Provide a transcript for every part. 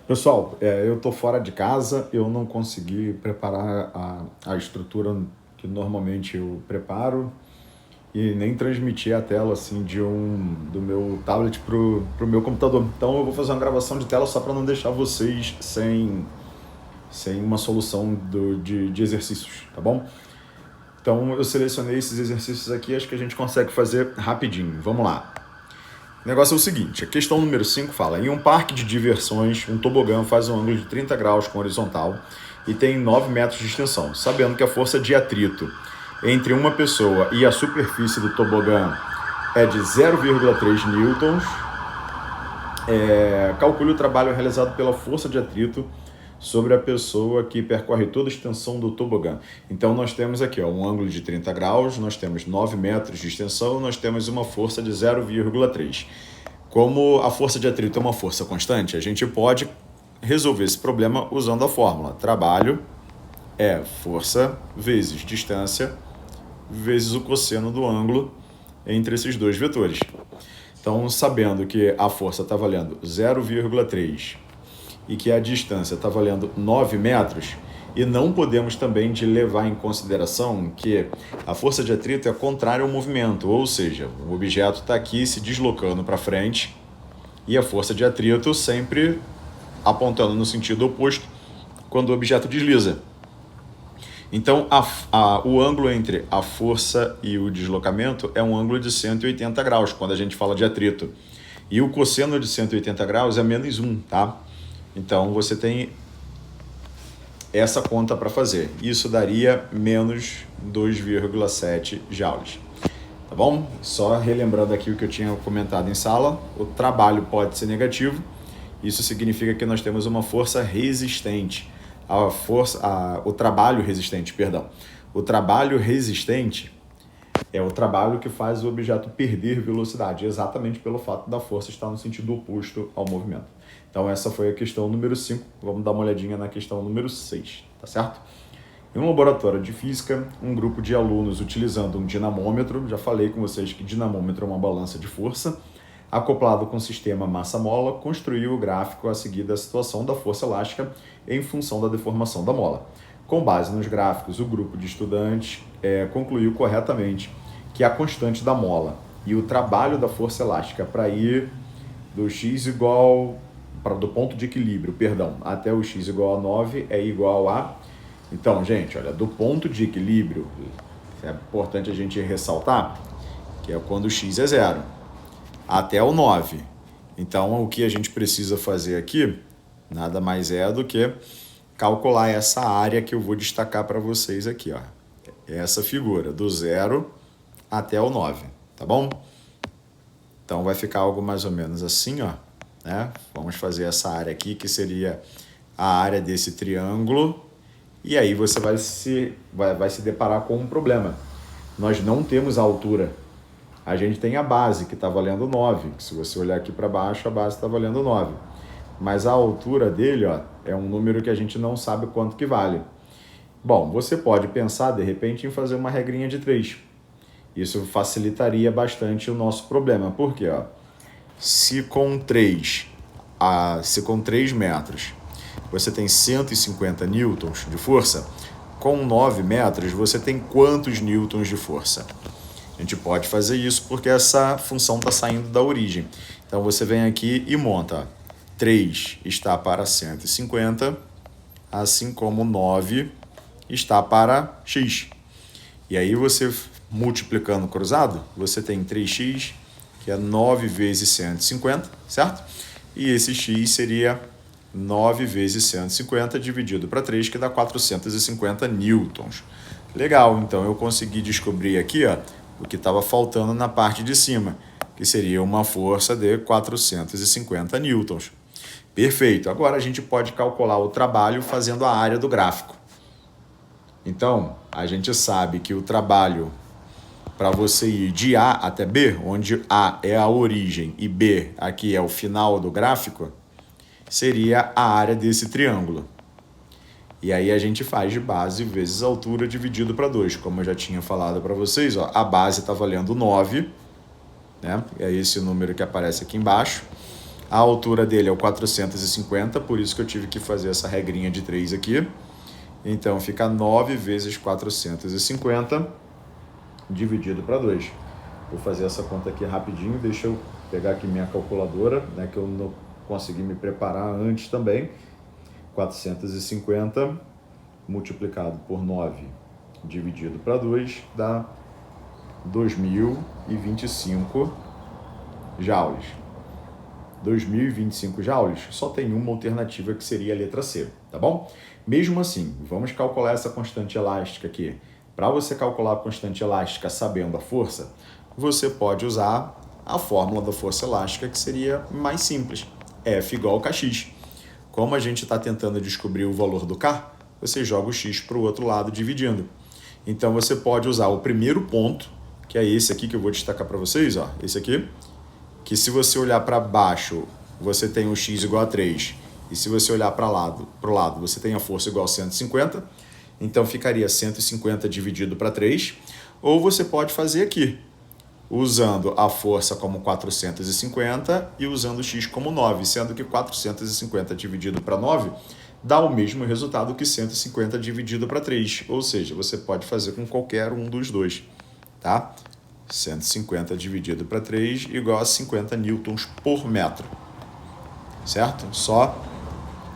Pessoal, eu estou fora de casa, eu não consegui preparar a estrutura que normalmente eu preparo e nem transmitir a tela assim do meu tablet pro meu computador. Então eu vou fazer uma gravação de tela só para não deixar vocês sem uma solução de exercícios, tá bom? Então eu selecionei esses exercícios aqui, acho que a gente consegue fazer rapidinho. Vamos lá. O negócio é o seguinte, a questão número 5 fala: em um parque de diversões, um tobogã faz um ângulo de 30 graus com horizontal e tem 9 metros de extensão, sabendo que a força de atrito entre uma pessoa e a superfície do tobogã é de 0,3 newtons. Calcule o trabalho realizado pela força de atrito sobre a pessoa que percorre toda a extensão do tobogã. Então nós temos aqui um ângulo de 30 graus, nós temos 9 metros de extensão, nós temos uma força de 0,3. Como a força de atrito é uma força constante, a gente pode resolver esse problema usando a fórmula. Trabalho é força vezes distância vezes o cosseno do ângulo entre esses dois vetores. Então, sabendo que a força está valendo 0,3 e que a distância está valendo 9 metros, e não podemos também de levar em consideração que a força de atrito é contrária ao movimento, ou seja, o objeto está aqui se deslocando para frente e a força de atrito sempre apontando no sentido oposto quando o objeto desliza. Então, o ângulo entre a força e o deslocamento é um ângulo de 180 graus, quando a gente fala de atrito. E o cosseno de 180 graus é menos 1, tá? Então, você tem essa conta para fazer. Isso daria menos 2,7 joules. Tá bom? Só relembrando aqui o que eu tinha comentado em sala, o trabalho pode ser negativo. Isso significa que nós temos uma força resistente. O trabalho resistente, perdão. O trabalho resistente é o trabalho que faz o objeto perder velocidade, exatamente pelo fato da força estar no sentido oposto ao movimento. Então essa foi a questão número 5. Vamos dar uma olhadinha na questão número 6, tá certo? Em um laboratório de física, um grupo de alunos utilizando um dinamômetro, já falei com vocês que dinamômetro é uma balança de força, acoplado com o sistema massa-mola, construiu o gráfico a seguir da situação da força elástica em função da deformação da mola. Com base nos gráficos, o grupo de estudantes concluiu corretamente que a constante da mola e o trabalho da força elástica para ir do x igual do ponto de equilíbrio, até o x igual a 9 é igual a... Então, gente, olha, do ponto de equilíbrio, é importante a gente ressaltar que é quando o x é 0, até o 9. Então, o que a gente precisa fazer aqui nada mais é do que calcular essa área que eu vou destacar para vocês aqui, ó. Essa figura, do 0 até o 9, tá bom? Então, vai ficar algo mais ou menos assim, ó, né? Vamos fazer essa área aqui, que seria a área desse triângulo, e aí você vai se deparar com um problema. Nós não temos a altura. A gente tem a base, que está valendo 9. Se você olhar aqui para baixo, a base está valendo 9. Mas a altura dele, ó, é um número que a gente não sabe quanto que vale. Bom, você pode pensar, de repente, em fazer uma regrinha de 3. Isso facilitaria bastante o nosso problema. Por quê? Ó? Se com 3 metros você tem 150 newtons de força, com 9 metros você tem quantos newtons de força? A gente pode fazer isso porque essa função está saindo da origem. Então você vem aqui e monta. 3 está para 150, assim como 9 está para x. E aí você, multiplicando cruzado, você tem 3x, que é 9 vezes 150, certo? E esse x seria 9 vezes 150 dividido para 3, que dá 450 newtons. Legal, então eu consegui descobrir aqui, ó, o que estava faltando na parte de cima, que seria uma força de 450 newtons. Perfeito. Agora a gente pode calcular o trabalho fazendo a área do gráfico. Então, a gente sabe que o trabalho para você ir de A até B, onde A é a origem e B aqui é o final do gráfico, seria a área desse triângulo. E aí a gente faz de base vezes altura dividido para 2. Como eu já tinha falado para vocês, ó, a base está valendo 9, né? É esse número que aparece aqui embaixo. A altura dele é o 450, por isso que eu tive que fazer essa regrinha de 3 aqui. Então fica 9 vezes 450 dividido para 2. Vou fazer essa conta aqui rapidinho, deixa eu pegar aqui minha calculadora, né, que eu não consegui me preparar antes também. 450 multiplicado por 9 dividido para 2 dá 2025 joules. 2025 joules, só tem uma alternativa que seria a letra C, tá bom? Mesmo assim, vamos calcular essa constante elástica aqui. Para você calcular a constante elástica sabendo a força, você pode usar a fórmula da força elástica, que seria mais simples. F igual a kx. Como a gente está tentando descobrir o valor do K, você joga o x para o outro lado dividindo. Então você pode usar o primeiro ponto, que é esse aqui que eu vou destacar para vocês, ó, esse aqui, que se você olhar para baixo, você tem o x igual a 3, e se você olhar para o lado, você tem a força igual a 150, então ficaria 150 dividido para 3, ou você pode fazer aqui, usando a força como 450 e usando o x como 9, sendo que 450 dividido para 9 dá o mesmo resultado que 150 dividido para 3, ou seja, você pode fazer com qualquer um dos dois, tá? 150 dividido para 3 igual a 50 newtons por metro, certo? Só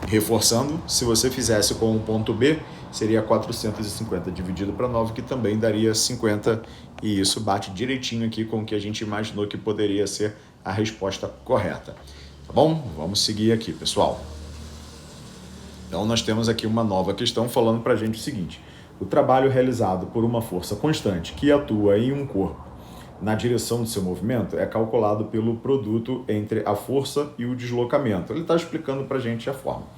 reforçando, se você fizesse com o ponto B, seria 450 dividido para 9, que também daria 50, e isso bate direitinho aqui com o que a gente imaginou que poderia ser a resposta correta. Tá bom? Vamos seguir aqui, pessoal. Então, nós temos aqui uma nova questão falando para a gente o seguinte: o trabalho realizado por uma força constante que atua em um corpo na direção do seu movimento é calculado pelo produto entre a força e o deslocamento. Ele está explicando para a gente a forma.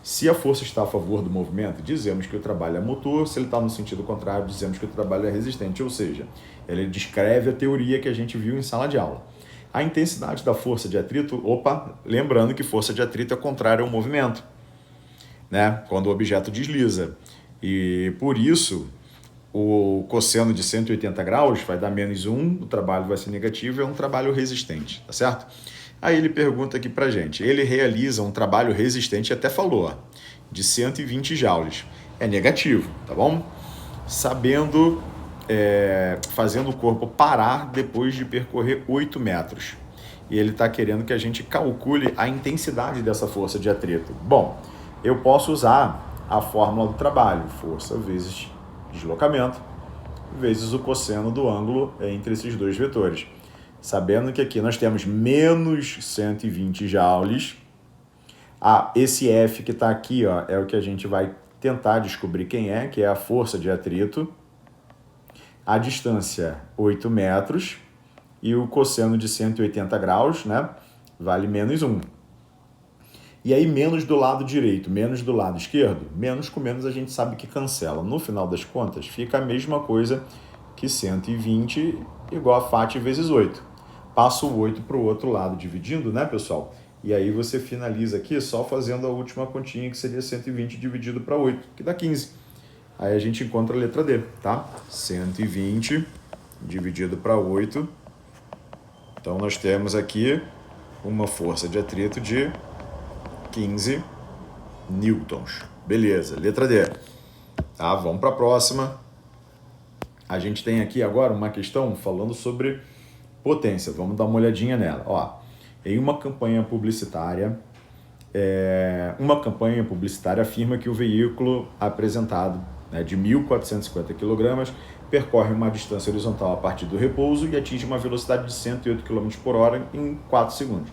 Se a força está a favor do movimento, dizemos que o trabalho é motor. Se ele está no sentido contrário, dizemos que o trabalho é resistente. Ou seja, ele descreve a teoria que a gente viu em sala de aula. A intensidade da força de atrito, lembrando que força de atrito é contrária ao movimento, né? Quando o objeto desliza. E por isso, o cosseno de 180 graus vai dar menos 1, o trabalho vai ser negativo, é um trabalho resistente, tá certo? Aí ele pergunta aqui pra gente, ele realiza um trabalho resistente, até falou, ó, de 120 joules. É negativo, tá bom? Fazendo o corpo parar depois de percorrer 8 metros. E ele está querendo que a gente calcule a intensidade dessa força de atrito. Bom, eu posso usar a fórmula do trabalho, força vezes deslocamento, vezes o cosseno do ângulo entre esses dois vetores. Sabendo que aqui nós temos menos 120 joules. Esse F que está aqui, ó, é o que a gente vai tentar descobrir quem é, que é a força de atrito. A distância, 8 metros. E o cosseno de 180 graus, né, vale menos 1. E aí, menos do lado direito, menos do lado esquerdo, menos com menos a gente sabe que cancela. No final das contas, fica a mesma coisa que 120 igual a FAT vezes 8. Passo o 8 para o outro lado, dividindo, né, pessoal? E aí você finaliza aqui só fazendo a última continha, que seria 120 dividido para 8, que dá 15. Aí a gente encontra a letra D, tá? 120 dividido para 8. Então, nós temos aqui uma força de atrito de 15 newtons. Beleza, letra D. Tá, vamos para a próxima. A gente tem aqui agora uma questão falando sobre potência. Vamos dar uma olhadinha nela. Ó, em uma campanha publicitária, afirma que o veículo apresentado, né, de 1.450 kg percorre uma distância horizontal a partir do repouso e atinge uma velocidade de 108 km por hora em 4 segundos.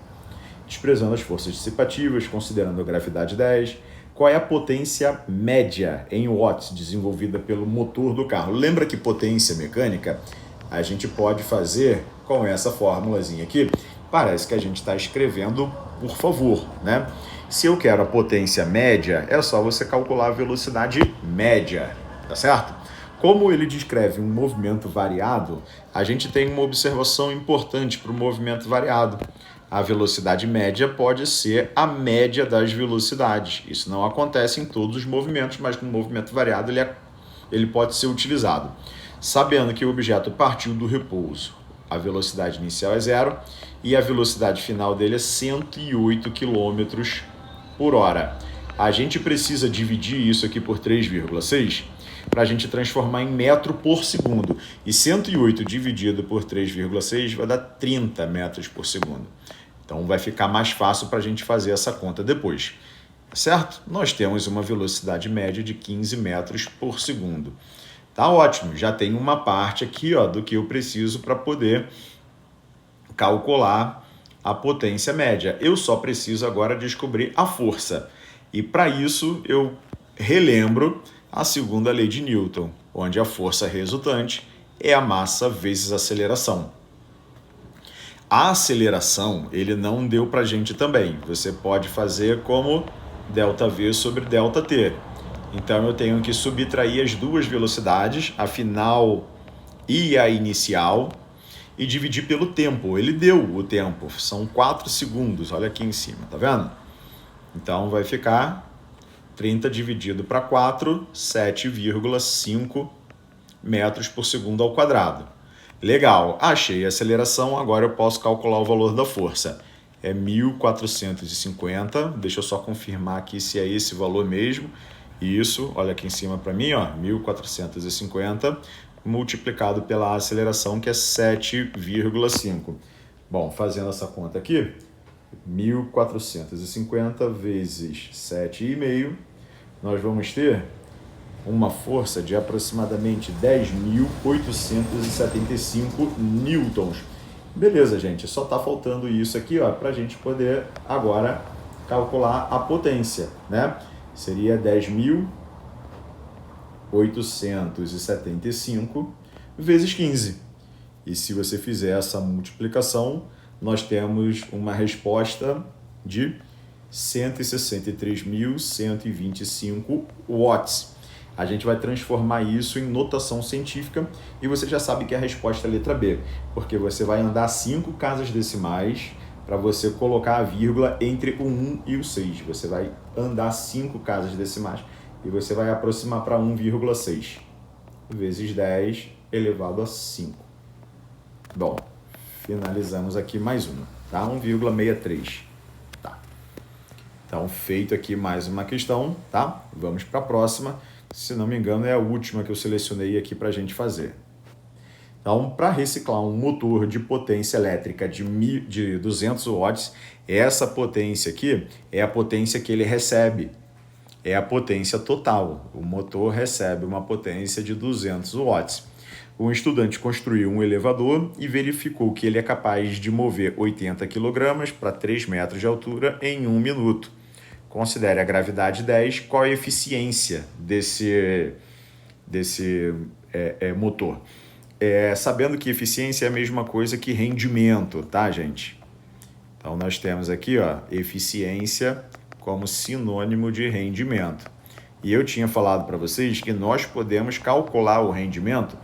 Desprezando as forças dissipativas, considerando a gravidade 10, qual é a potência média em watts desenvolvida pelo motor do carro? Lembra que potência mecânica a gente pode fazer com essa formulazinha aqui? Parece que a gente está escrevendo por favor, né? Se eu quero a potência média, é só você calcular a velocidade média, tá certo? Como ele descreve um movimento variado, a gente tem uma observação importante para o movimento variado. A velocidade média pode ser a média das velocidades. Isso não acontece em todos os movimentos, mas no movimento variado ele pode ser utilizado. Sabendo que o objeto partiu do repouso A velocidade inicial é 0 e a velocidade final dele é 108 km por hora. A gente precisa dividir isso aqui por 3,6 para a gente transformar em metro por segundo. E 108 dividido por 3,6 vai dar 30 metros por segundo. Então vai ficar mais fácil para a gente fazer essa conta depois. Certo? Nós temos uma velocidade média de 15 metros por segundo. Tá ótimo, já tem uma parte aqui do que eu preciso para poder calcular a potência média. Eu só preciso agora descobrir a força. E para isso eu relembro a segunda lei de Newton, onde a força resultante é a massa vezes a aceleração. A aceleração ele não deu para a gente também. Você pode fazer como ΔV sobre ΔT. Então eu tenho que subtrair as duas velocidades, a final e a inicial, e dividir pelo tempo. Ele deu o tempo, são 4 segundos, olha aqui em cima, tá vendo? Então vai ficar 30 dividido para 4, 7,5 metros por segundo ao quadrado. Legal, achei a aceleração, agora eu posso calcular o valor da força. É 1.450, deixa eu só confirmar aqui se é esse valor mesmo. Isso, olha aqui em cima para mim, 1.450 multiplicado pela aceleração, que é 7,5. Bom, fazendo essa conta aqui, 1.450 vezes 7,5, nós vamos ter uma força de aproximadamente 10.875 newtons. Beleza, gente, só está faltando isso aqui para a gente poder agora calcular a potência, né? Seria 10.875 vezes 15. E se você fizer essa multiplicação, nós temos uma resposta de 163.125 watts. A gente vai transformar isso em notação científica e você já sabe que a resposta é a letra B, porque você vai andar 5 casas decimais para você colocar a vírgula entre o 1 e o 6. Você vai andar 5 casas decimais e você vai aproximar para 1,6 vezes 10 elevado a 5. Bom, finalizamos aqui mais uma, tá? 1,63. Tá. Então, feito aqui mais uma questão, tá? Vamos para a próxima. Se não me engano, é a última que eu selecionei aqui para a gente fazer. Então, para reciclar um motor de potência elétrica de 200 watts, essa potência aqui é a potência que ele recebe. É a potência total. O motor recebe uma potência de 200 watts. Um estudante construiu um elevador e verificou que ele é capaz de mover 80 kg para 3 metros de altura em 1 minuto. Considere a gravidade 10, qual a eficiência desse motor. Sabendo que eficiência é a mesma coisa que rendimento, tá, gente? Então, nós temos aqui, eficiência como sinônimo de rendimento. E eu tinha falado para vocês que nós podemos calcular o rendimento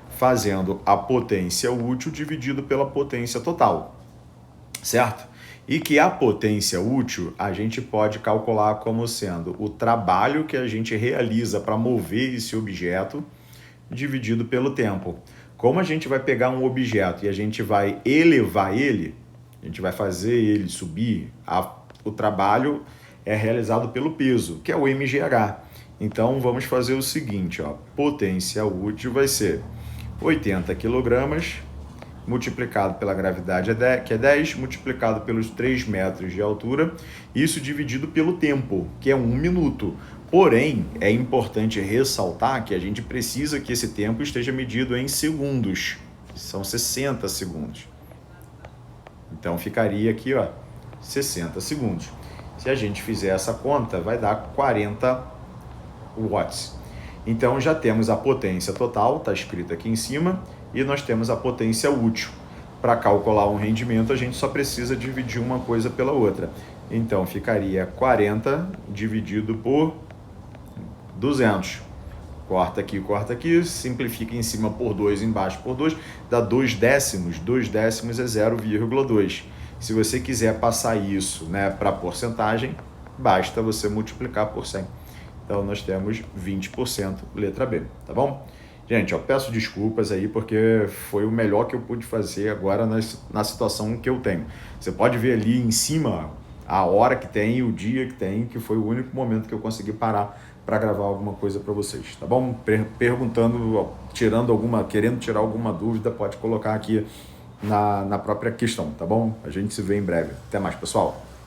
fazendo a potência útil dividido pela potência total, certo? E que a potência útil a gente pode calcular como sendo o trabalho que a gente realiza para mover esse objeto dividido pelo tempo. Como a gente vai pegar um objeto e a gente vai elevar ele, a gente vai fazer ele subir, o trabalho é realizado pelo peso, que é o mgh. Então vamos fazer o seguinte, potência útil vai ser 80 kg multiplicado pela gravidade, que é 10, multiplicado pelos 3 metros de altura, isso dividido pelo tempo, que é 1 minuto. Porém, é importante ressaltar que a gente precisa que esse tempo esteja medido em segundos, que são 60 segundos. Então, ficaria aqui, 60 segundos. Se a gente fizer essa conta, vai dar 40 watts. Então, já temos a potência total, está escrito aqui em cima, e nós temos a potência útil. Para calcular um rendimento, a gente só precisa dividir uma coisa pela outra. Então, ficaria 40 dividido por 200. Corta aqui, simplifica em cima por 2, embaixo por 2, dá 2 décimos. 2 décimos é 0,2. Se você quiser passar isso, para porcentagem, basta você multiplicar por 100. Então, nós temos 20%, letra B, tá bom? Gente, eu peço desculpas aí porque foi o melhor que eu pude fazer agora na situação que eu tenho. Você pode ver ali em cima a hora que tem, o dia que tem, que foi o único momento que eu consegui parar para gravar alguma coisa para vocês, tá bom? Perguntando, querendo tirar alguma dúvida, pode colocar aqui na própria questão, tá bom? A gente se vê em breve. Até mais, pessoal.